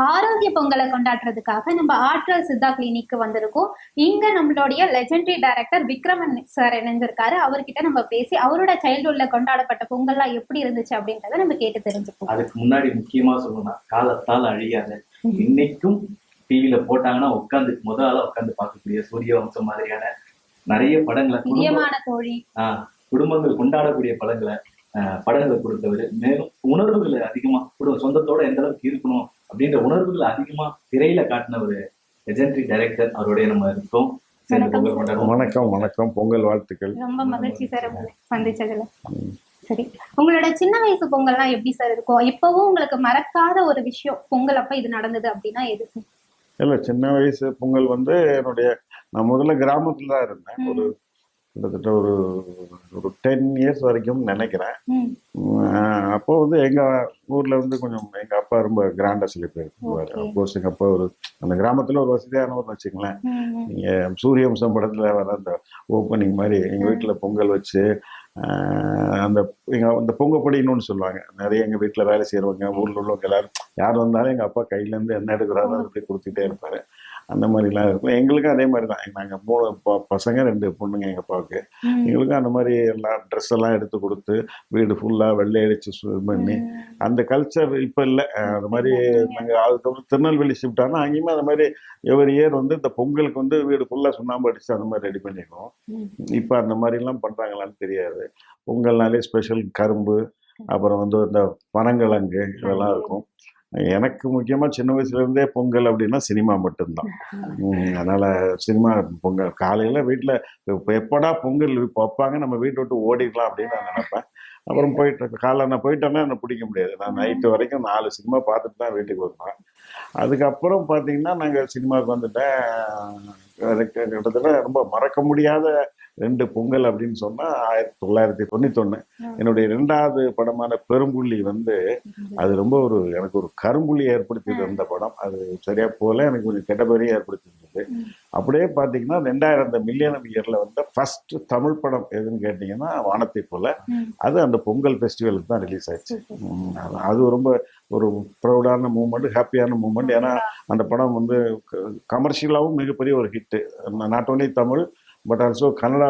ஆரோக்கிய பொங்கலை கொண்டாடுறதுக்காக நம்ம ஆற்றல் சித்தா கிளினிக் வந்திருக்கோம். இங்க நம்மளுடைய லெஜெண்டரி டைரக்டர் விக்ரமன் சார் இணைஞ்சிருக்காரு. அவர்கிட்ட நம்ம பேசி அவரோட சைல்ட்ஹுட்ல கொண்டாடப்பட்ட பொங்கல்லாம் எப்படி இருந்துச்சு அப்படின்றத நம்ம கேட்டு தெரிஞ்சுப்போம். அதுக்கு முன்னாடி முக்கியமா சொல்லணும், காலத்தால் அழியாத இன்னைக்கும் டிவில போட்டாங்கன்னா உட்காந்து முதல்ல உட்காந்து பார்க்கக்கூடிய சூரிய வம்சம் மாதிரியான நிறைய படங்களை, பிரியமான தோழி, குடும்பங்கள் கொண்டாடக்கூடிய படங்களை கொடுத்தவர். மேலும் உணர்வுகளை அதிகமா சொந்தத்தோட எந்த அளவுக்கு இருக்கணும் அப்படின்ற உணர்வுகளை அதிகமா திரையில காட்டின ஒரு லெஜெண்டரி டைரக்டர். அவருடைய நம்ம இருக்கோம். வணக்கம் வணக்கம், பொங்கல் வாழ்த்துக்கள். ரொம்ப மகிழ்ச்சி சார் சந்திச்சதுல. சரி, உங்களோட சின்ன வயசு பொங்கல்லாம் எப்படி சார் இருக்கும்? இப்பவும் உங்களுக்கு மறக்காத ஒரு விஷயம் பொங்கல் அப்ப இது நடந்தது அப்படின்னா எது சார்? இல்ல, சின்ன வயசு பொங்கல் வந்து நான் முதல்ல கிராமத்துல தான் இருந்தேன். ஒரு கிட்டத்தட்ட ஒரு 10 இயர்ஸ் வரைக்கும் நினைக்கிறேன். அப்போ வந்து எங்க ஊர்ல வந்து கொஞ்சம் எங்க அப்பா ரொம்ப கிராண்டா செலிப்ரேட் பண்ணுவாரு. அப்கோர்ஸ் எங்க அப்பா அந்த கிராமத்துல ஒரு வசதியானவர்னு வச்சுங்களேன். நீங்க சூரியவம்சம் படத்துல வர அந்த ஓப்பனிங் மாதிரி எங்க வீட்டுல பொங்கல் வச்சு அந்த பொங்கப்படின்னு சொல்லுவாங்க. நிறைய எங்க வீட்டுல வேலை செய்யறவங்க, ஊர்ல உள்ளவங்க எல்லாரும் யார் வந்தாலும் எங்க அப்பா கையில இருந்து என்ன எடுக்கிறாரோ அதை அப்படி கொடுத்துட்டே இருப்பாரு. அந்த மாதிரிலாம் இருக்கும். எங்களுக்கும் அதே மாதிரி தான். நாங்கள் 3 பசங்க 2 பொண்ணுங்க எங்கள் அப்பாவுக்கு. எங்களுக்கும் அந்த மாதிரி எல்லாம் ட்ரெஸ் எல்லாம் எடுத்து கொடுத்து வீடு ஃபுல்லாக வெள்ளை அடிச்சு பண்ணி அந்த கல்ச்சர் இப்போ இல்லை. அது மாதிரி நாங்கள் அதுக்கப்புறம் திருநெல்வேலி ஷிஃப்ட் ஆனால் அங்கேயுமே அந்த மாதிரி எவ்ரி இயர் வந்து இந்த பொங்கலுக்கு வந்து வீடு ஃபுல்லாக சுண்ணாம்பு அடிச்சு அந்த மாதிரி ரெடி பண்ணிக்குவோம். இப்போ அந்த மாதிரிலாம் பண்ணுறாங்களான்னு தெரியாது. பொங்கல்னாலே ஸ்பெஷல் கரும்பு, அப்புறம் வந்து இந்த பனங்கிழங்கு இதெல்லாம் இருக்கும். எனக்கு முக்கியமா சின்ன வயசுல இருந்தே பொங்கல் அப்படின்னா சினிமா மட்டும்தான். அதனால சினிமா பொங்கல் காலையில வீட்டுல எப்படா பொங்கல் வைப்பாங்க நம்ம வீட்டை விட்டு ஓடிடலாம் அப்படின்னு நான் நினைப்பேன். அப்புறம் நான் போயிட்டேன்னா என்ன பிடிக்க முடியாது. நான் நைட்டு வரைக்கும் 4 சினிமா பார்த்துட்டு தான் வீட்டுக்கு வருவேன். அதுக்கப்புறம் பார்த்தீங்கன்னா நாங்கள் சினிமாவுக்கு வந்துட்டேன். கிட்டத்தட்ட ரொம்ப மறக்க முடியாத 2 பொங்கல் அப்படின்னு சொன்னா 1991 என்னுடைய 2வது படமான பெரும்புள்ளி வந்து அது ரொம்ப எனக்கு ஒரு கரும்புள்ளி ஏற்படுத்தி இருந்த படம். அது சரியா போல எனக்கு கொஞ்சம் கெட்ட பேரையும் ஏற்படுத்தி இருந்தது. அப்படியே பாத்தீங்கன்னா 2000 மில்லியனம் இயர்ல வந்த ஃபர்ஸ்ட் தமிழ் படம் எதுன்னு கேட்டீங்கன்னா வானத்தை போல. அது அந்த பொங்கல் ஃபெஸ்டிவலுக்கு தான் ரிலீஸ் ஆயிடுச்சு. அது ரொம்ப ஒரு ப்ரௌடான மூமெண்ட், ஹாப்பியான மூமெண்ட். ஏன்னா அந்த படம் வந்து கமர்ஷியலாகவும் மிகப்பெரிய ஒரு hit. Not only Tamil but also Kannada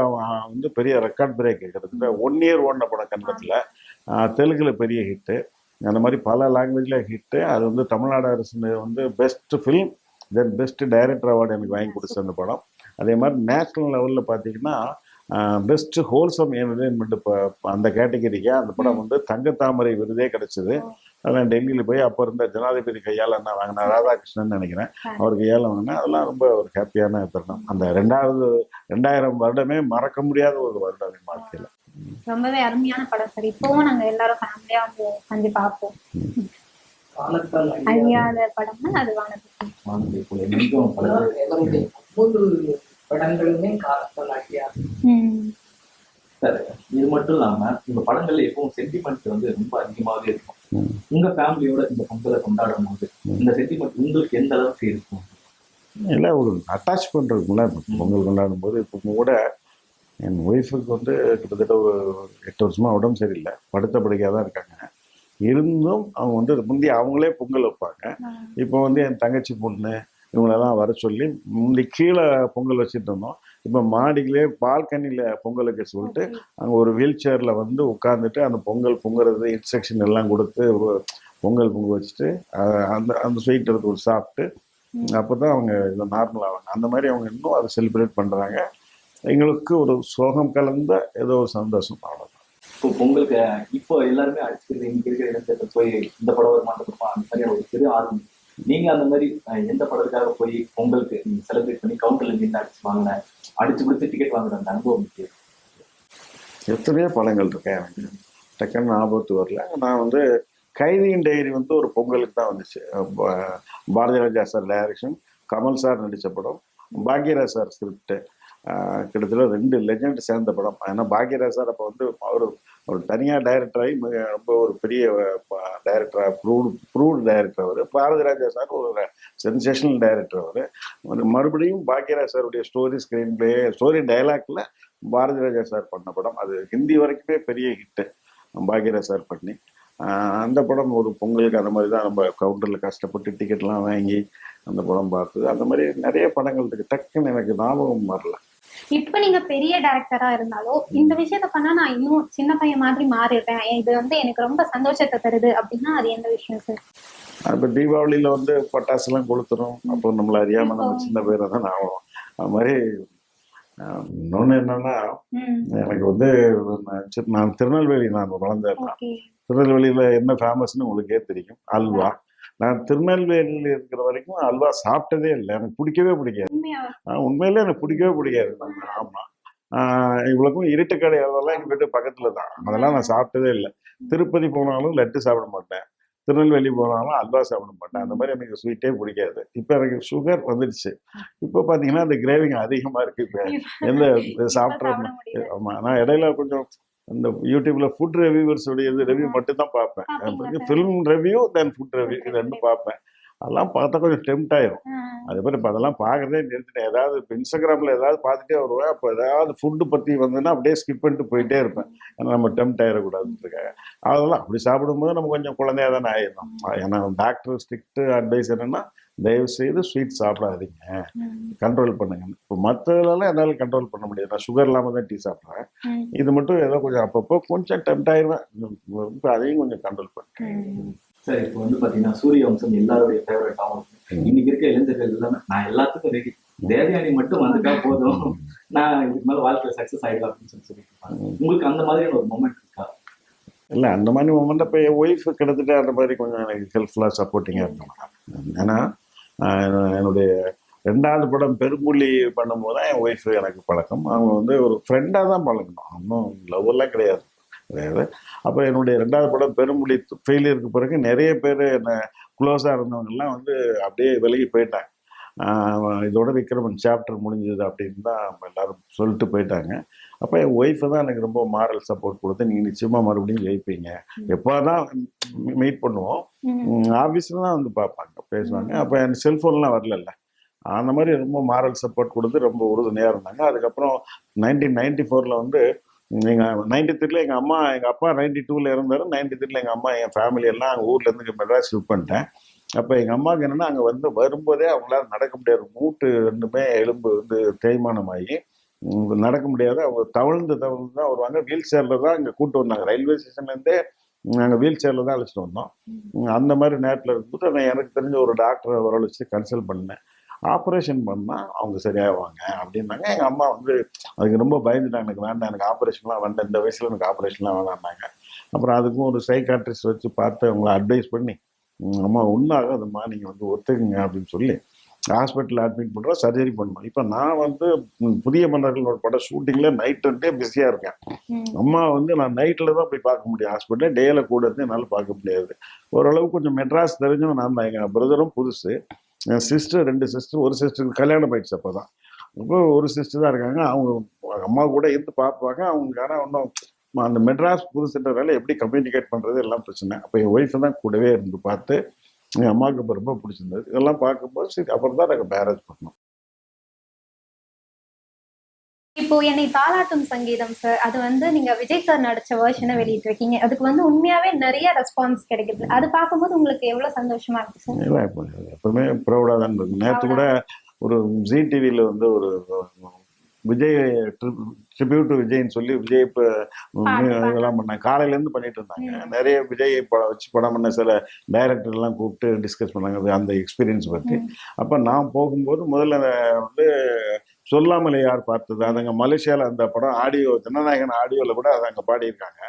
வந்து பெரிய ரெக்கார்ட் பிரேக். கிட்டத்தட்ட 1 இயர் ஓடின படம் கன்னடத்தில். தெலுங்குல பெரிய ஹிட்டு. அந்த மாதிரி பல லாங்குவேஜில் ஹிட்டு. அது வந்து தமிழ்நாடு அரசு வந்து பெஸ்ட் ஃபிலிம், தென் பெஸ்ட் டைரக்டர் அவார்டு எனக்கு வாங்கி கொடுத்த அந்த படம். அதே மாதிரி நேஷனல் லெவலில் பார்த்தீங்கன்னா பெஸ்ட் ஹோல்சம் என்டர்டெயின்மெண்ட் அந்த கேட்டகரிக்கு அந்த படம் வந்து தங்கத்தாமரை விருதே கிடைச்சது. அதெல்லாம் டெல்லியில் போய் அப்போ இருந்த ஜனாதிபதி கையால் என்ன வாங்கினேன், ராதாகிருஷ்ணன் நினைக்கிறேன், அவர் கையால் வாங்கினேன். அதெல்லாம் ரொம்ப ஒரு ஹாப்பியான தருணம். அந்த 2000 வருடமே மறக்க முடியாத ஒரு வருடம் என் வாழ்க்கையில. ரொம்பவே அருமையான படம் சார். இப்பவும் நாங்க எல்லாரும் ஃபேமிலியா வந்து வந்து பார்ப்போம். அழியாத படம்னா அது வானத்தை படங்களுமே காலத்தால் அழியாது. இது மட்டும் இல்லாம இந்த படங்கள்ல எப்பவும் சென்டிமெண்ட் வந்து ரொம்ப அதிகமாவே இருக்கும். உங்க ஃபேமிலியோட இந்த பொங்கலை கொண்டாடும் போது இந்த சென்டிமெண்ட் உங்களுக்கு எந்த அளவுக்கு இருக்கும்? இல்லை, ஒரு அட்டாச் பண்றதுக்குள்ள பொங்கல் கொண்டாடும் போது இப்போ கூட என் ஒய்ஃபுக்கு வந்து கிட்டத்தட்ட ஒரு 8 வருஷமா உடம்பு சரியில்லை, படுத்த படுக்கையாக தான் இருக்காங்க. இருந்தும் அவங்க வந்து முந்தைய அவங்களே பொங்கல் வைப்பாங்க. இப்போ வந்து என் தங்கச்சி பொண்ணு இவங்களெல்லாம் வர சொல்லி முந்தி கீழே பொங்கல் வச்சுட்டு இருந்தோம். இப்போ மாடிகளே பால்கனியில் பொங்கல் வைக்க சொல்லிட்டு அங்கே ஒரு வீல் சேரில் வந்து உட்காந்துட்டு அந்த பொங்கல் பொங்குறது இன்ஸ்ட்ரக்ஷன் எல்லாம் கொடுத்து பொங்கல் பொங்க வச்சுட்டு அந்த ஸ்வீட் எடுத்து ஒரு சாப்பிட்டு அப்போ தான் அவங்க இதை நார்மல் ஆவாங்க. அந்த மாதிரி அவங்க இன்னும் அதை செலிப்ரேட் பண்ணுறாங்க. எங்களுக்கு ஒரு சோகம் கலந்த ஏதோ ஒரு சந்தோஷம். அவ்வளோதான். இப்போ பொங்கலுக்கு இப்போ எல்லாருமே அடிச்சுக்கிறது இங்கே இருக்கிற இடத்துல போய் இந்த படம் ஒரு மாட்டோம் அந்த மாதிரி ஒரு பெரிய ஆர்வம். நீங்க அந்த மாதிரி எந்த படத்துக்காக போய் பொங்கலுக்கு நீங்க செலிப்ரேட் பண்ணி கவுண்டர்ல நின்று அடிச்சு வாங்கின, அடிச்சு கொடுத்து டிக்கெட் வாங்குற அந்த அனுபவம் எத்தனையோ படங்கள் இருக்கேன். எனக்கு டக்குன்னு ஞாபகத்து வரல. நான் வந்து கைதியின் டைரி வந்து ஒரு பொங்கலுக்கு தான் வந்துச்சு. Bharathi Raja sir direction, Kamal sir நடித்த படம், பாக்யராஜ் சார் ஸ்கிரிப்ட். கிட்டத்தட்ட 2 லெஜண்ட் சேர்ந்த படம். ஏன்னா பாக்யராஜ் சார் அப்போ வந்து அவர் தனியாக டைரக்டராகி ரொம்ப ஒரு பெரிய டைரக்டராக ப்ரூவ்டு டைரக்டர் அவர். பாரதி ராஜா சார் ஒரு சென்சேஷனல் டைரக்டர் அவர். மறுபடியும் பாக்யராஜ் சாருடைய ஸ்டோரி டைலாக்ல பாரதி ராஜா சார் பண்ண படம். அது ஹிந்தி வரைக்குமே பெரிய ஹிட்டு பாக்யராஜ் சார் பண்ணி. அந்த படம் ஒரு பொங்கலுக்கு அந்த மாதிரி தான் நம்ம கவுண்டரில் கஷ்டப்பட்டு டிக்கெட்லாம் வாங்கி அந்த படம் பார்த்தது. அந்த மாதிரி நிறைய படங்கள் இருக்கு, டக்குன்னு எனக்கு ஞாபகம் வரல. இப்ப நீங்க பெரிய டைரக்டரா இருந்தாலும் இந்த விஷயத்த பண்ணா நான் இன்னும் சின்ன பையன் மாதிரி மாறிடுறேன், இது வந்து எனக்கு ரொம்ப சந்தோஷத்தை தருது அப்படின்னா அது எந்த விஷயம் சார்? இப்போ தீபாவளியில் வந்து பட்டாசுலாம் கொளுத்துறோம், அப்போ நம்மளை அறியாமல் நம்ம சின்ன பேரை தான் ஆகும். அது மாதிரி இன்னொன்று என்னன்னா, எனக்கு வந்து நான் திருநெல்வேலி நான் வளர்ந்தேன். திருநெல்வேலியில் என்ன ஃபேமஸ்ன்னு உங்களுக்கே தெரியும், அல்வா. நான் திருநெல்வேலியில் இருக்கிற வரைக்கும் அல்வா சாப்பிட்டதே இல்லை, எனக்கு பிடிக்கவே பிடிக்காது. உண்மையிலே எனக்கு பிடிக்கவே பிடிக்காது. ஆமாம், இவ்வளோக்கும் இருட்டுக்கடை அதெல்லாம் எங்கள் வீட்டு பக்கத்தில் தான், அதெல்லாம் நான் சாப்பிட்டதே இல்லை. திருப்பதி போனாலும் லட்டு சாப்பிட மாட்டேன், திருநெல்வேலி போனாலும் அல்வா சாப்பிட மாட்டேன். அந்த மாதிரி எனக்கு ஸ்வீட்டே பிடிக்காது. இப்போ எனக்கு சுகர் வந்துடுச்சு. இப்போ பார்த்தீங்கன்னா அந்த கிரேவிங் அதிகமாக இருக்குது. இப்போ எந்த சாப்பிட்ற. ஆமாம், நான் இடையில கொஞ்சம் இந்த யூடியூப்ல ஃபுட் ரிவ்யூவர்ஸோடைய ரிவ்யூ மட்டும் தான் பார்ப்பேன். ஃபிலிம் ரிவ்யூ தென் ஃபுட் ரிவ்யூ இது ரெண்டும் பார்ப்பேன். அதெல்லாம் பார்த்தா கொஞ்சம் டெம்ட் ஆயிரும். அதே மாதிரி இப்போ அதெல்லாம் பார்க்கறதே நிறுத்திட்டேன். ஏதாவது இப்போ இன்ஸ்டாகிராமில் ஏதாவது பார்த்துட்டே வருவேன், அப்போ ஏதாவது ஃபுட்டு பற்றி வந்ததுன்னா அப்படியே ஸ்கிப் பண்ணிட்டு போயிட்டே இருப்பேன். ஏன்னா நம்ம டெம்ட் ஆயிடக்கூடாதுன்றதுக்காக. அதெல்லாம் அப்படி சாப்பிடும்போது நம்ம கொஞ்சம் குழந்தையாக தானே ஆயிடும். ஏன்னா டாக்டர் ஸ்ட்ரிக்ட் அட்வைஸ் என்னன்னா, தயவு செய்து ஸ்வீட் சாப்பிடாதீங்க, கண்ட்ரோல் பண்ணுங்க. இப்போ மற்றதெல்லாம் என்னால் கண்ட்ரோல் பண்ண முடியாது. நான் சுகர் இல்லாமல் தான் டீ சாப்பிட்றேன். இது மட்டும் ஏதோ கொஞ்சம் அப்பப்போ கொஞ்சம் டெம்ட் ஆயிடுவேன். இப்போ அதையும் கொஞ்சம் கண்ட்ரோல் பண்ணுறேன். சார் இப்போ வந்து பாத்தீங்கன்னா சூரிய வம்சம் எல்லாருடைய ஃபேவரட்டாகவும் இன்னைக்கு இருக்க இளைஞர்கள் எல்லாமே நான் எல்லாத்துக்கும் ரெடி, தேவயானி மட்டும் வந்துட்டா போதும், நான் இதுக்கு மேல வாழ்க்கையில சக்சஸ் ஆயிடலாம் அப்படின்னு சொல்லிட்டு உங்களுக்கு அந்த மாதிரியான ஒரு மொமெண்ட் இருக்கா? இல்லை, அந்த மாதிரி மொமெண்ட் இப்போ என் ஒய்ஃப் கிட்டத்தட்ட அந்த மாதிரி கொஞ்சம் எனக்கு ஹெல்ப்ஃபுல்லாக சப்போர்ட்டிங்காக இருந்தோம். ஏன்னா என்னுடைய 2வது படம் பெரும்புள்ளி பண்ணும்போது தான் என் ஒய்ஃப் எனக்கு பழக்கம். அவங்க வந்து ஒரு ஃப்ரெண்டாக தான் பழகணும், இன்னும் லவ்வெல்லாம் கிடையாது. அப்போ என்னுடைய 2வது படம் பெரும்புள்ளி ஃபெயிலியருக்கு பிறகு நிறைய பேர் என்ன க்ளோஸாக இருந்தவங்கெல்லாம் வந்து அப்படியே விலகி போயிட்டாங்க. இதோட விக்ரமன் சாப்டர் முடிஞ்சது அப்படின்னு தான் எல்லாரும் சொல்லிட்டு போயிட்டாங்க. அப்போ என் ஒய்ஃபை தான் எனக்கு ரொம்ப மாரல் சப்போர்ட் கொடுத்து, நீங்கள் நிச்சயமாக மறுபடியும் ஜெயிப்பீங்க, எப்போ தான் மீட் பண்ணுவோம், ஆஃபீஸில் தான் வந்து பார்ப்பாங்க பேசுவாங்க. அப்போ என் செல்ஃபோன்லாம் வரல, அந்த மாதிரி ரொம்ப மாரல் சப்போர்ட் கொடுத்து ரொம்ப உறுதுணையாக இருந்தாங்க. அதுக்கப்புறம் 1994 வந்து எங்கள் 93 எங்கள் அப்பா 92 இருந்தார். 93 எங்கள் அம்மா, என் ஃபேமிலி எல்லாம் அங்கே ஊர்லேருந்து மெட்ராஸ் ஷிஃப்ட் பண்ணிட்டேன். அப்போ எங்கள் அம்மாவுக்கு என்னென்னா, அங்கே வந்து வரும்போதே அவங்களால நடக்க முடியாது, மூட்டு ரெண்டுமே எலும்பு வந்து தேய்மானமாகி நடக்க முடியாது. அவங்க தவழ்ந்து தான் வருவாங்க. வீல் சேரில் தான் இங்கே கூப்பிட்டு வந்தாங்க. ரயில்வே ஸ்டேஷன்லேருந்தே நாங்கள் வீல் சேரில் தான் அழைச்சிட்டு வந்தோம். அந்த மாதிரி நேரத்தில் இருக்கும்போது நான் எனக்கு தெரிஞ்ச ஒரு டாக்டரை வரவழைச்சு கன்சல்ட் பண்ணேன். ஆப்ரேஷன் பண்ணால் அவங்க சரியாவாங்க அப்படின்னாங்க. எங்கள் அம்மா வந்து அதுக்கு ரொம்ப பயந்துட்டாங்க, எனக்கு வேண்டாம், எனக்கு ஆப்ரேஷன்லாம் வேண்டாம், இந்த வயசில் எனக்கு ஆப்ரேஷன்லாம் வேணாம்னாங்க. அப்புறம் அதுக்கும் ஒரு சைக்காட்ரிஸ்ட் வச்சு பார்த்து அவங்கள அட்வைஸ் பண்ணி, அம்மா ஒன்றாகாதும்மா, நீங்கள் வந்து ஒத்துக்குங்க அப்படின்னு சொல்லி ஹாஸ்பிட்டலில் அட்மிட் பண்ணுறோம், சர்ஜரி பண்ணோம். இப்போ நான் வந்து புதிய மன்னர்கள் ஒரு படம் ஷூட்டிங்கில் நைட் டே பிஸியாக இருக்கேன். அம்மா வந்து நான் நைட்டில் தான் போய் பார்க்க முடியும், ஹாஸ்பிட்டலில் டேயில் கூட இருந்து என்னால் பார்க்க முடியாது. ஓரளவு கொஞ்சம் மெட்ராஸ் தெரிஞ்சவங்க நான் தான். எங்கள் பிரதரும் புதுசு, என் சிஸ்டர் 2 சிஸ்டர், ஒரு சிஸ்டருக்கு கல்யாணம் ஆயிடுச்சு. அப்போ தான் இப்போ ஒரு சிஸ்டர் தான் இருக்காங்க. அவங்க அம்மா கூட இருந்து பார்ப்பாங்க. அவங்க ஆனால் ஒன்றும் அந்த மெட்ராஸ் புதுசுன்றதால எப்படி கம்யூனிகேட் பண்ணுறது எல்லாம் பிரச்சனை. அப்போ என் ஒய்ஃபை தான் கூடவே இருந்து பார்த்து எங்கள் அம்மாவுக்கு இப்போ ரொம்ப பிடிச்சிருந்தது. இதெல்லாம் பார்க்கும்போது சரி, அப்புறம் தான் நாங்கள் மேரேஜ் பண்ணோம். இப்போ என்னை தாலாட்டும் சங்கீதம் சார், அது வந்து நீங்க விஜய் சார் நடிச்ச வெர்ஷனை வெளியிட்டு இருக்கீங்க. அதுக்கு வந்து உண்மையாவே நிறைய ரெஸ்பான்ஸ் கிடைக்குது. அது பார்க்கும்போது உங்களுக்கு எவ்வளவு சந்தோஷமா இருக்கு சார்? இல்லை, எப்பவுமே ப்ரௌடாக தான் இருக்கு. நேற்று கூட ஒரு ஜி டிவியில் வந்து ஒரு விஜய் ட்ரிபியூட் டு விஜய்ன்னு சொல்லி விஜய் இப்போ இதெல்லாம் பண்ணாங்க, காலையிலேருந்து பண்ணிட்டு இருந்தாங்க. நிறைய விஜய் வச்சு படம் பண்ண சில டைரக்டர்லாம் கூப்பிட்டு டிஸ்கஸ் பண்ணாங்க அந்த எக்ஸ்பீரியன்ஸ் பற்றி. அப்போ நான் போகும்போது முதல்ல வந்து சொல்லாமலே யார் பார்த்தது, அது அங்கே மலேசியாவில் அந்த படம் ஆடியோ, ஜனநாயகன் ஆடியோவில் கூட அதை அங்கே பாடியிருக்காங்க.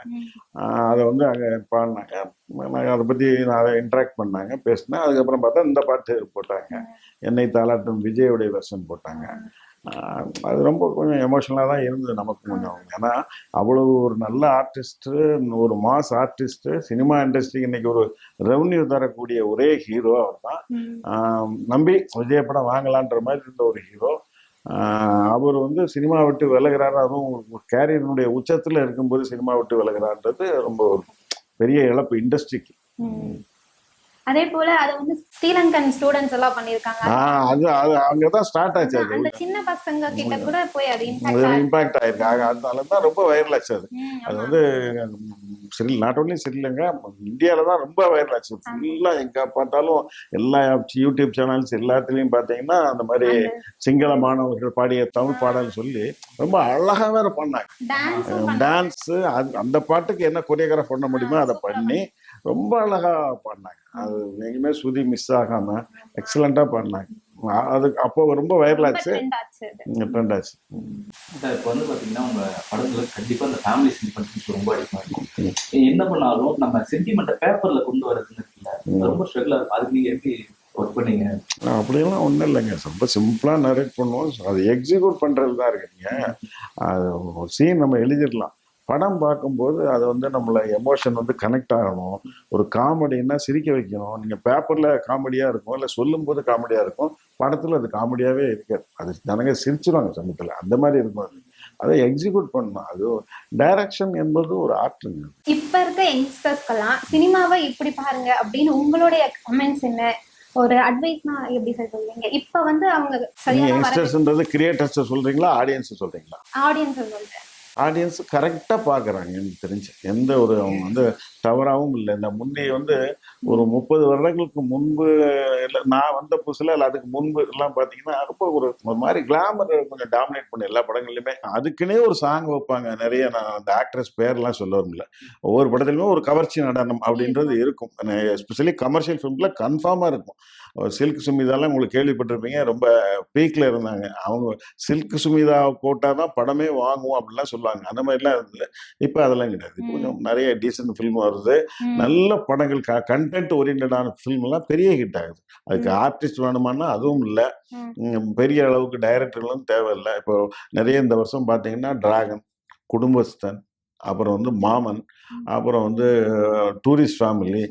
அதை வந்து அங்கே பாடினாங்க. நாங்கள் அதை பற்றி அதை இன்ட்ராக்ட் பண்ணாங்க, பேசினேன். அதுக்கப்புறம் பார்த்தா இந்த பாட்டு போட்டாங்க, என்னை தாலாட்டும் விஜயோடைய வெர்ஷன் போட்டாங்க. அது ரொம்ப கொஞ்சம் எமோஷனலாக தான் இருந்தது நமக்கு கொஞ்சம். ஏன்னா அவ்வளோ ஒரு நல்ல ஆர்டிஸ்ட்டு, ஒரு மாஸ் ஆர்டிஸ்ட்டு, சினிமா இண்டஸ்ட்ரிக்கு இன்னைக்கு ஒரு ரெவன்யூ தரக்கூடிய ஒரே ஹீரோ அவர் தான். நம்பி விஜய படம் வாங்கலான்ற மாதிரி இருந்த ஒரு ஹீரோ. அவர் வந்து சினிமா விட்டு விலகிறாரு, அதுவும் கேரியரினுடைய உச்சத்தில் இருக்கும்போது சினிமா விட்டு விலகிறான்றது ரொம்ப ஒரு பெரிய இழப்பு இண்டஸ்ட்ரிக்கு. அதே போல அது வந்து ஸ்ரீலங்கன் ஸ்டூடெண்ட்ஸ் எல்லாம் பண்ணிருக்காங்க. அது அங்கதான் ஸ்டார்ட் ஆச்சு. அது அந்த சின்ன பசங்க கிட்ட கூட போய் அது இம்பாக்ட் ஆயிருக்கு. அதனால தான் ரொம்ப வைரல் ஆச்சு. அது வந்து நாட் ஓன்லி ஸ்ரீலங்கா, இந்தியாவில தான் ரொம்ப வைரல் ஆச்சு. ஃபுல்லா எங்க பார்த்தாலும் எல்லா யூடியூப் சேனல்ஸ் எல்லாத்துலயும் பாத்தீங்கன்னா அந்த மாதிரி சிங்கள மாணவர்கள் பாடிய தமிழ் பாடல் சொல்லி ரொம்ப அழகா வேற பண்ணாங்க. டான்ஸ் அந்த பாட்டுக்கு என்ன கொரியோகிராஃப் பண்ண முடியுமோ அதை பண்ணி ரொம்ப அழகா பாடினாங்க. அது எங்கேயுமே சுதி மிஸ் ஆகாம எக்ஸலண்டா பாடினாங்க. அது அப்போ ரொம்ப வைரல் ஆச்சு, ட்ரெண்ட் ஆச்சு. இப்போ வந்து பாத்தீங்கன்னா உங்க படத்துல கண்டிப்பா அந்த ஃபேமிலி சென்டிமெண்ட் ரொம்ப அதிகமா இருக்கும். என்ன பண்ணாலும் நம்ம சென்டிமெண்ட்டை பேப்பர்ல கொண்டு வரதுன்னு இருக்குல்ல, ரொம்ப ஸ்ட்ரகிள் இருக்கும். அதுக்கு நீங்க எப்படி ஒர்க் பண்ணீங்க? அப்படியெல்லாம் ஒன்றும் இல்லைங்க, ரொம்ப சிம்பிளாக நரேட் பண்ணுவோம், அதை எக்ஸிக்யூட் பண்ணுறது தான் இருக்குங்க. அது ஒரு சீன் நம்ம எழுதிடலாம், படம் பார்க்கும்போது அது வந்து நம்மளை எமோஷன் வந்து கனெக்ட் ஆகணும். ஒரு காமெடின்னா சிரிக்க வைக்கணும். நீங்கள் பேப்பரில் காமெடியாக இருக்கும், இல்லை சொல்லும்போது காமெடியாக இருக்கும், படத்தில் அது காமெடியாகவே இருக்காது. அது ஜனங்க சிரிச்சிருவாங்க சமயத்தில், அந்த மாதிரி இருக்கும். அது அதை எக்ஸிக்யூட் பண்ணணும். அது டைரக்ஷன் என்பது ஒரு ஆர்ட்டுங்க. இப்ப இருக்க யங்ஸ்டர்ஸ்க்கெல்லாம் சினிமாவை இப்படி பாருங்க அப்படின்னு உங்களுடைய கமெண்ட்ஸ் என்ன, ஒரு அட்வைஸ்னா எப்படி சொல்றீங்க? இப்ப வந்து அவங்க நீங்க யங்ஸ்டர்ஸ்ன்றது கிரியேட்டர்ஸ் சொல்றீங்களா, ஆடியன்ஸ் சொல்றீங்களா? ஆடியன்ஸ் சொல்றேன். ஆடியன்ஸ் கரெக்டாக பார்க்குறாங்க எனக்கு தெரிஞ்சு. எந்த ஒரு அவங்க வந்து தவறாகவும் இல்லை. இந்த முன்னே வந்து ஒரு 30 வருடங்களுக்கு முன்பு, இல்லை நான் வந்த புதுசில் இல்லை அதுக்கு முன்பு எல்லாம் பார்த்தீங்கன்னா ரொம்ப ஒரு மாதிரி கிளாமர் கொஞ்சம் டாமினேட் பண்ண எல்லா படங்கள்லையுமே. அதுக்குன்னே ஒரு சாங் வைப்பாங்க நிறைய. நான் அந்த ஆக்ட்ரஸ் பேர்லாம் சொல்ல வரல. ஒவ்வொரு படத்துலையுமே ஒரு கவர்ச்சி நடனம் அப்படின்றது இருக்கும். எஸ்பெஷலி கமர்ஷியல் ஃபிலிமில் கன்ஃபார்மாக இருக்கும். சில்க் சுமிதாலாம் உங்களுக்கு கேள்விப்பட்டிருப்பீங்க, ரொம்ப பீக்ல இருந்தாங்க. அவங்க சில்க் சுமிதா போட்டால் தான் படமே வாங்குவோம் அப்படிலாம் சொல்லுவாங்க. அந்த மாதிரிலாம் இருந்தது. இப்போ அதெல்லாம் கிடையாது. கொஞ்சம் நிறைய டீசென்ட் ஃபிலிம் வருது, நல்ல படங்கள், கண்டென்ட் ஓரியன்டான ஃபிலிம் எல்லாம் பெரிய ஹிட் ஆகுது. அதுக்கு ஆர்டிஸ்ட் வேணுமானா அதுவும் இல்லை, பெரிய அளவுக்கு டைரக்டர்களும் தேவையில்லை. இப்போ நிறைய இந்த வருஷம் பார்த்தீங்கன்னா டிராகன், குடும்பஸ்தன், அப்புறம் வந்து மாமன், அப்புறம் வந்து டூரிஸ்ட் ஃபேமிலி,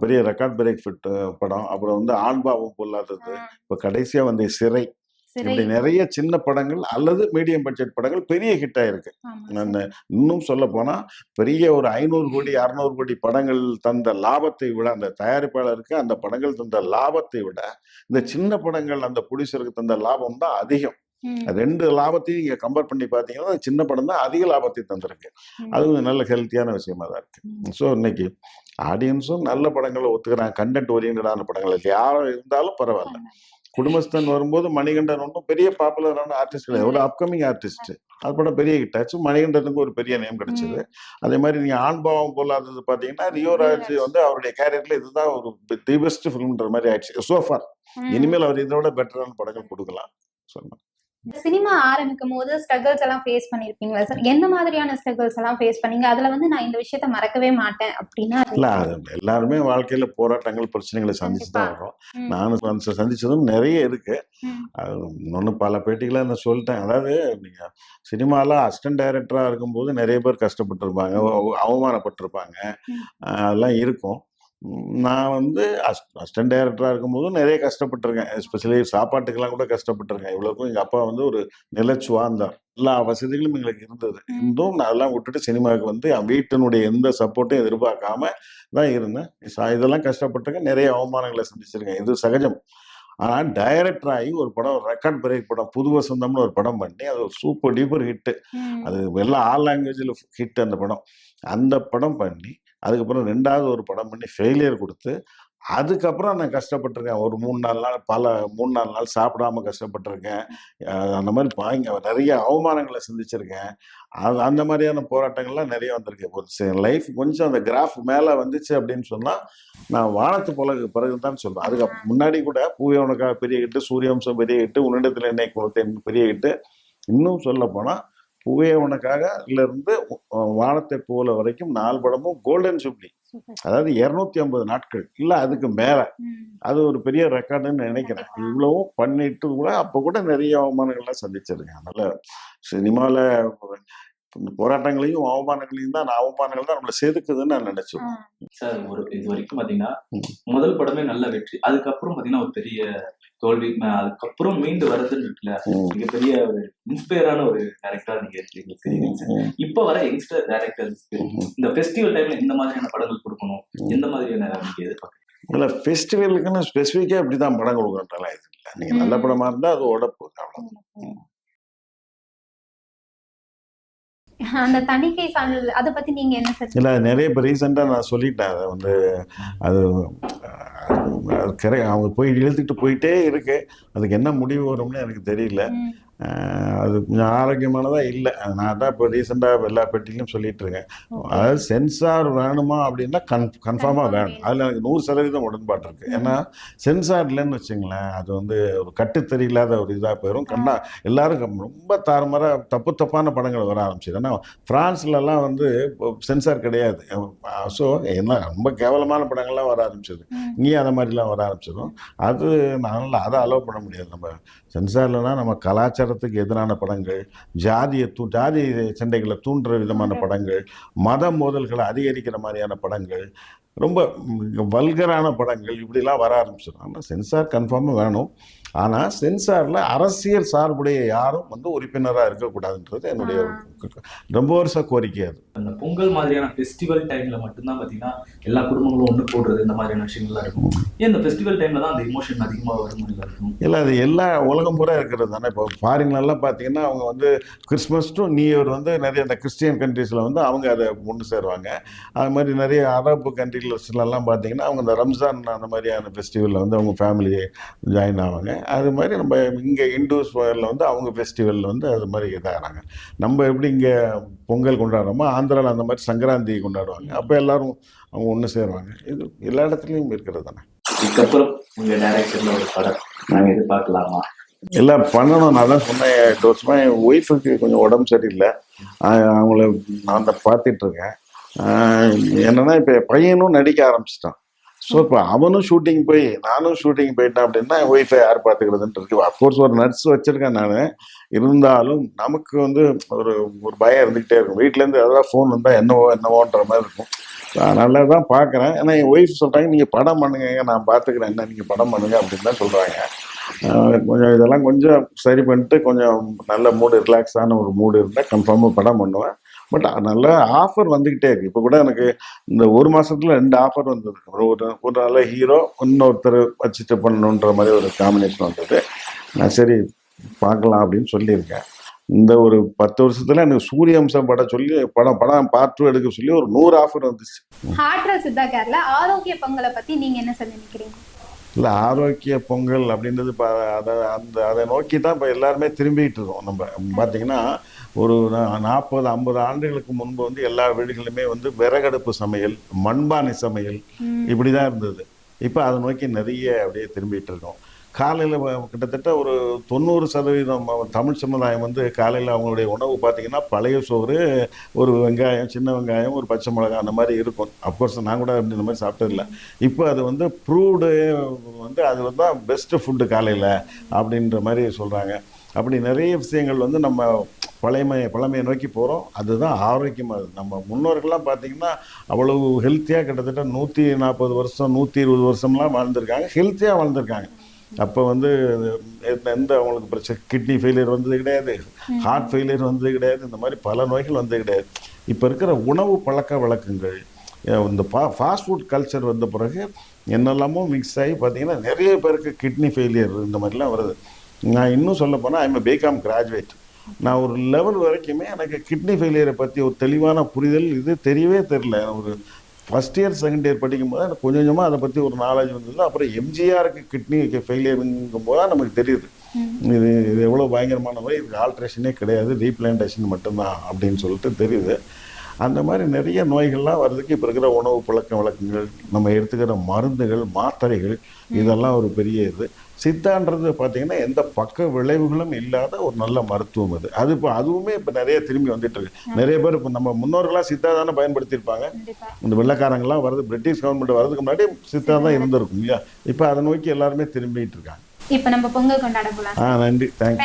பெரிய ரெக்கார்ட் பிரேக் ஃபிட் படம், அப்புறம் வந்து ஆண்பாவம் பொல்லாதது, இப்போ கடைசியாக வந்து சிறை, இப்படி நிறைய சின்ன படங்கள் அல்லது மீடியம் பட்ஜெட் படங்கள் பெரிய ஹிட் ஆயிருக்கு. இன்னும் சொல்ல போனா பெரிய ஒரு 500 கோடி 600 கோடி படங்கள் தந்த லாபத்தை விட, அந்த தயாரிப்பாளருக்கு அந்த படங்கள் தந்த லாபத்தை விட இந்த சின்ன படங்கள் அந்த ப்ரொடியூசருக்கு தந்த லாபம் தான் அதிகம். 2 லாபத்தையும் நீங்க கம்பேர் பண்ணி பாத்தீங்கன்னா சின்ன படம் தான் அதிக லாபத்தை தந்திருக்கு. அது நல்ல ஹெல்த்தியான விஷயமா தான் இருக்கு. ஸோ இன்னைக்கு ஆடியன்ஸும் நல்ல படங்களை ஒத்துக்கிறாங்க, கண்டென்ட் ஓரியன்டான படங்கள் யாரும் இருந்தாலும் பரவாயில்ல. குடும்பஸ்தன் வரும்போது மணிகண்டன் ஒன்றும் பெரிய பாப்புலரான ஆர்டிஸ்ட் கிடையாது, ஒரு அப்கமிங் ஆர்டிஸ்ட். அது படம் பெரிய ஹிட் ஆச்சு, மணிகண்டனுக்கு ஒரு பெரிய நேம் கிடைச்சது. அதே மாதிரி நீங்க ஆண்பாவம் பொல்லாதது பாத்தீங்கன்னா ரியோராஜ் வந்து அவருடைய கேரியர்ல இதுதான் ஒரு தி பெஸ்ட் ஃபிலிம்ன்ற மாதிரி ஆயிடுச்சு சோஃபார். இனிமேல் அவர் இதோட பெட்டரான படங்கள் கொடுக்கலாம் சொன்னேன். சினிமா ஆரம்பிக்கும் போது ஸ்ட்ரகிள்ஸ் எல்லாம் ஃபேஸ் பண்ணிருப்பீங்களா சார்? எந்த மாதிரியான ஸ்ட்ரகிள்ஸ் எல்லாம் ஃபேஸ் பண்ணீங்க? அதுல வந்து நான் இந்த விஷயத்த மறக்கவே மாட்டேன் அப்படின்னா? இல்ல, அது எல்லாருமே வாழ்க்கையில போராட்டங்கள் பிரச்சனைகளை சந்திச்சுதான் வரும். நானும் சந்திச்சதும் நிறைய இருக்கு. இன்னொன்னு பல பேட்டிகளை நான் சொல்லிட்டேன். அதாவது நீங்க சினிமால அசிஸ்டன்ட் டைரக்டரா இருக்கும்போது நிறைய பேர் கஷ்டப்பட்டிருப்பாங்க, அவமானப்பட்டிருப்பாங்க, அதெல்லாம் இருக்கும். நான் வந்து அசிஸ்டன்ட் டைரக்டரா இருக்கும்போதும் நிறைய கஷ்டப்பட்டிருக்கேன். எஸ்பெஷலி சாப்பாட்டுக்கெல்லாம் கூட கஷ்டப்பட்டிருக்கேன். இவ்வளவுக்கும் எங்க அப்பா வந்து ஒரு நிலச்சுவா இருந்தார், எல்லா வசதிகளும் எங்களுக்கு இருந்தது. இருந்தும் நான் எல்லாம் விட்டுட்டு சினிமாவுக்கு வந்து என் வீட்டினுடைய எந்த சப்போர்ட்டும் எதிர்பார்க்காம தான் இருந்தேன். இதெல்லாம் கஷ்டப்பட்டிருக்கேன், நிறைய அவமானங்களை சந்திச்சிருக்கேன், இது சகஜம். ஆனா டைரக்டர் ஆகி ஒரு படம், ரெக்கார்ட் பிரேக் படம், புது வசந்தம்னு ஒரு படம் பண்ணி அது ஒரு சூப்பர் டூப்பர் ஹிட். அது எல்லா ஆல் லாங்குவேஜில் ஹிட் அந்த படம். அந்த படம் பண்ணி அதுக்கப்புறம் 2வது ஒரு படம் பண்ணி ஃபெயிலியர் கொடுத்து, அதுக்கப்புறம் நான் கஷ்டப்பட்டிருக்கேன். ஒரு 3-4 நாள், 3-4 நாள் சாப்பிடாம கஷ்டப்பட்டிருக்கேன். அந்த மாதிரி நிறைய அவமானங்களை சந்திச்சிருக்கேன். அந்த மாதிரியான போராட்டங்கள்லாம் நிறைய வந்திருக்கு. லைஃப் கொஞ்சம் அந்த கிராஃப் மேலே வந்துச்சு அப்படின்னு சொன்னா நான் வானத்து பிறகுதான் சொல்றேன். அதுக்கு முன்னாடி கூட பூவே உனக்காக பெரிய ஹிட்டு, சூரியவம்சம் பெரிய ஹிட்டு, உன்னிடத்தில் என்னை கொடுத்தேன் பெரிய ஹிட்டு. இன்னும் சொல்ல போனா பூவே உனக்காக இருந்து வானத்தை போல வரைக்கும் 4 படமும் கோல்டன் ஜூப்ளி, அதாவது 250 நாட்கள் இல்ல அதுக்கு மேல. அது ஒரு பெரிய ரெக்கார்டுன்னு நினைக்கிறேன். இவ்வளவும் பண்ணிட்டு கூட அப்ப கூட நிறைய அவமானங்கள்லாம் சந்திச்சிருக்கேன். அதனால சினிமால போராட்டங்களையும் அவமானங்களையும் தான், அவமானங்கள் தான் நம்மளை செதுக்குதுன்னு நான் நினைச்சேன். சார், இது வரைக்கும் பாத்தீங்கன்னா முதல் படமே நல்ல வெற்றி, அதுக்கப்புறம் பாத்தீங்கன்னா ஒரு பெரிய தோல்வி, அதுக்கப்புறம் மீண்டு வரதுன்னு இருக்குல்ல, மிகப்பெரிய ஒரு இன்ஸ்பயரான ஒரு டைரக்டரா நீங்க இருக்கீங்க. இப்ப வர யங்ஸ்டர் டைரக்டர்ஸ்க்கு இந்த ஃபெஸ்டிவல் டைம்ல இந்த மாதிரியான படங்கள் கொடுக்கணும், எந்த மாதிரியான நீங்க எதிர்பார்க்கறீங்க? இல்ல, ஃபெஸ்டிவலுக்குன்னு ஸ்பெசிஃபிக்கா இப்படிதான் படம் கொடுக்கறதுலாம் இது இல்லை. நீங்க நல்ல படமா இருந்தா அது ஓட போகுது, அவ்வளவுதான். அந்த தணிக்கை சான்றிதழ் அதை பத்தி நீங்க என்ன சார்? இல்லை நிறைய இப்போ ரீசெண்டாக நான் சொல்லிட்டேன் அதை வந்து அது அவங்க போய் இழுத்துட்டு போயிட்டே இருக்கு. அதுக்கு என்ன முடிவு வரும்னு எனக்கு தெரியல. அது கொஞ்சம் ஆரோக்கியமானதாக இல்லை. நான் தான் இப்போ ரீசெண்டாக எல்லா பெட்டிலையும் சொல்லிட்டு இருக்கேன். அதாவது சென்சார் வேணுமா அப்படின்னா கன்ஃபார்மாக வேணும். அதில் எனக்கு 100% உடன்பாடு இருக்குது. ஏன்னா சென்சார் இல்லைன்னு வச்சுங்களேன், அது வந்து ஒரு கட்டுத்தறி இல்லாத ஒரு இதாக போயிடும். எல்லாரும் ரொம்ப தாறுமாறாக தப்பான படங்கள் வர ஆரம்பிச்சிது. ஏன்னா ஃப்ரான்ஸ்லலாம் வந்து சென்சார் கிடையாது. ஸோ என்ன ரொம்ப கேவலமான படங்கள்லாம் வர ஆரம்பிச்சது. இங்கேயும் அந்த மாதிரிலாம் வர ஆரம்பிச்சிடும். அது அதனால் அதை அலோவ் பண்ண முடியாது. நம்ம சென்சார்லனா நம்ம கலாச்சாரத்துக்கு எதிரான படங்கள், ஜாதி சண்டைகளை தூண்டுற விதமான படங்கள், மத மோதல்களை அதிகரிக்கிற மாதிரியான படங்கள், ரொம்ப வல்கரான படங்கள் இப்படிலாம் வர ஆரம்பிச்சிடும். ஆனால் சென்சார் கன்ஃபார்மாக வேணும். ஆனால் சென்சாரில் அரசியல் சார்புடைய யாரும் வந்து உறுப்பினராக இருக்கக்கூடாதுன்றது என்னுடைய ரொம்ப வருஷ கோரிக்கை. அது அந்த பொங்கல் மாதிரியான ஃபெஸ்டிவல் டைம்ல மட்டும்தான் பார்த்தீங்கன்னா எல்லா குடும்பங்களும் ஒன்று போடுறது இந்த மாதிரியான விஷயங்கள்லாம் இருக்கும். ஏன் இந்த ஃபெஸ்டிவல் டைம்ல தான் அந்த இமோஷன் அதிகமாக வரும் இருக்கும்? இல்லை அது எல்லா உலகம் பூரா இருக்கிறது தானே. இப்போ ஃபாரின்லலாம் பார்த்தீங்கன்னா அவங்க வந்து கிறிஸ்மஸ் டு நியூ இயர் வந்து நிறைய அந்த கிறிஸ்டியன் கண்ட்ரீஸில் வந்து அவங்க அதை ஒன்று சேருவாங்க. அது மாதிரி நிறைய அரபு கண்ட்ரிஸ்லாம் பார்த்தீங்கன்னா அவங்க இந்த ரம்ஜான் அந்த மாதிரியான ஃபெஸ்டிவலில் வந்து அவங்க ஃபேமிலி ஜாயின் ஆவாங்க. அது மாதிரி நம்ம இங்கே இண்டூஸ் வந்து அவங்க ஃபெஸ்டிவலில் வந்து அது மாதிரி இதாகிறாங்க. நம்ம எப்படி இங்கே பொங்கல் கொண்டாடுறோமோ ஆந்திராவில் அந்த மாதிரி சங்கராந்தி கொண்டாடுவாங்க. அப்போ எல்லாரும் அவங்க ஒன்று சேருவாங்க. இது எல்லா இடத்துலையும் இருக்கிறது தானே. இதுக்கப்புறம் உங்கள் டைரக்டரில் ஒரு படம் நாங்கள் எதிர்பார்க்கலாமா? எல்லாம் பண்ணணும். நான் தான் சொன்னேன் 8 வருஷமா என் ஒய்ஃபுக்கு கொஞ்சம் உடம்பு சரியில்லை. அவங்கள நான் தான் பார்த்துட்டு இருக்கேன். என்னன்னா இப்போ பையனும் நடிக்க ஆரம்பிச்சிட்டான். ஸோ இப்போ அவனும் ஷூட்டிங் போய் நானும் ஷூட்டிங் போயிட்டேன் அப்படின்னா என் ஒய்ஃபை யார் பார்த்துக்கிறதுன்ட்டு இருக்கு. அஃப்கோர்ஸ் ஒரு நர்ஸ் வச்சுருக்கேன் நான். இருந்தாலும் நமக்கு வந்து ஒரு பயம் இருந்துக்கிட்டே இருக்கும். வீட்டிலேருந்து எதாவது ஃபோன் வந்தால் என்னவோன்ற மாதிரி இருக்கும். நல்லா தான் பார்க்குறேன். ஏன்னா என் ஒய்ஃப் சொல்கிறாங்க நீங்கள் படம் பண்ணுங்க, நான் பார்த்துக்கிறேன், என்ன நீங்கள் படம் பண்ணுங்க அப்படின்னு தான் சொல்கிறாங்க. கொஞ்சம் இதெல்லாம் கொஞ்சம் சரி பண்ணிட்டு கொஞ்சம் நல்ல மூடு ரிலாக்ஸான ஒரு மூடு இருந்தால் கன்ஃபார்மாக படம் பண்ணுவேன். பட் நல்ல ஆஃபர் வந்துக்கிட்டே இருக்குது. இப்போ கூட எனக்கு இந்த ஒரு மாதத்துல 2 ஆஃபர் வந்தது. ஒரு நல்ல ஹீரோ இன்னொருத்தர் வச்சுட்டு பண்ணணுன்ற மாதிரி ஒரு காம்பினேஷன் வந்தது. நான் சரி பார்க்கலாம் அப்படின்னு சொல்லியிருக்கேன். இந்த ஒரு 10 வருஷத்துல எனக்கு சூரியவம்சம் படம் பார்ட் 2 எடுக்க சொல்லி ஒரு 100 ஆஃபர் வந்துச்சு. ஹார்ட்ரஸ் சித்தா கேர்ல ஆரோக்கிய பொங்கலை பத்தி நீங்க என்ன சார் நினைக்கிறீங்க? இல்லை ஆரோக்கிய பொங்கல் அப்படின்றது இப்போ அதை நோக்கி தான் இப்போ எல்லாருமே திரும்பிகிட்டு இருக்கோம். நம்ம பார்த்தீங்கன்னா ஒரு 40-50 ஆண்டுகளுக்கு முன்பு வந்து எல்லா வீடுகளுமே வந்து விறகடுப்பு சமையல், மண்பானை சமையல் இப்படி தான் இருந்தது. இப்போ அதை நோக்கி நிறைய அப்படியே திரும்பிகிட்டு இருக்கோம். காலையில் கிட்டத்தட்ட ஒரு 90% தமிழ் சமுதாயம் வந்து காலையில் அவங்களுடைய உணவு பார்த்திங்கன்னா பழைய சோறு, ஒரு வெங்காயம், சின்ன வெங்காயம், ஒரு பச்சை மிளகாய் அந்த மாதிரி இருக்கும். அஃப்கோர்ஸ் நான் கூட அப்படி இந்த மாதிரி சாப்பிட்டதில்லை. இப்போ அது வந்து ப்ரூவ்டு வந்து அது வந்து பெஸ்ட்டு ஃபுட்டு காலையில் அப்படின்ற மாதிரி சொல்கிறாங்க. அப்படி நிறைய விஷயங்கள் வந்து நம்ம பழமையை நோக்கி போகிறோம். அதுதான் ஆரோக்கியமாக. நம்ம முன்னோர்கள்லாம் பார்த்திங்கன்னா அவ்வளவு ஹெல்த்தியாக கிட்டத்தட்ட 140 வருஷம் 120 வருஷம்லாம் வாழ்ந்திருக்காங்க. ஹெல்த்தியாக வாழ்ந்திருக்காங்க. அப்போ வந்து எந்த அவங்களுக்கு பிரச்சனை, கிட்னி ஃபெயிலியர் வந்தது கிடையாது, ஹார்ட் ஃபெயிலியர் வந்தது கிடையாது, இந்த மாதிரி பல நோய்கள் வந்தது கிடையாது. இப்போ இருக்கிற உணவு பழக்க வழக்கங்கள், இந்த ஃபாஸ்ட் ஃபுட் கல்ச்சர் வந்த பிறகு என்னெல்லாமோ மிக்ஸ் ஆகி பார்த்திங்கன்னா நிறைய பேருக்கு கிட்னி ஃபெயிலியர் இந்த மாதிரிலாம் வருது. நான் இன்னும் சொல்ல போனால் ஐம் பிகாம் கிராஜுவேட். நான் ஒரு லெவல் வரைக்குமே எனக்கு கிட்னி ஃபெயிலியரை பற்றி ஒரு தெளிவான புரிதல் இது தெரியவே தெரில. ஒரு ஃபஸ்ட் இயர் செகண்ட் இயர் படிக்கும்போது எனக்கு கொஞ்சம் கொஞ்சமாக அதை பற்றி ஒரு நாலேஜ் வந்தது. அப்புறம் எம்ஜிஆருக்கு கிட்னி ஃபெயிலியருங்கும் போது தான் நமக்கு தெரியுது இது எவ்வளோ பயங்கரமான நோய், இதுக்கு ஆல்ட்ரேஷனே கிடையாது, ரீப்ளான்டேஷன் மட்டும்தான் அப்படின்னு சொல்லிட்டு தெரியுது. அந்த மாதிரி நிறைய நோய்கள்லாம் வர்றதுக்கு இப்போ இருக்கிற உணவு பழக்க வழக்கங்கள், நம்ம எடுத்துக்கிற மருந்துகள், மாத்திரைகள், இதெல்லாம் ஒரு பெரிய இது. சித்தான்றது பார்த்தீங்கன்னா எந்த பக்க விளைவுகளும் இல்லாத ஒரு நல்ல மருத்துவம் அது இப்போ அதுவுமே இப்போ நிறைய திரும்பி வந்துட்டு இருக்கு. நிறைய பேர் இப்போ நம்ம முன்னோர்களாம் சித்தா தானே பயன்படுத்தியிருப்பாங்க. இந்த வெள்ளைக்காரங்களாம் வருது, பிரிட்டிஷ் கவர்மெண்ட் வர்றதுக்கு முன்னாடி சித்தா தான் இருந்திருக்கும் இல்லையா. இப்போ அதை நோக்கி எல்லாருமே திரும்பிட்டு இருக்காங்க. இப்போ நம்ம பொங்கல் கொண்டாட போலாம். நன்றி, தேங்க்யூ.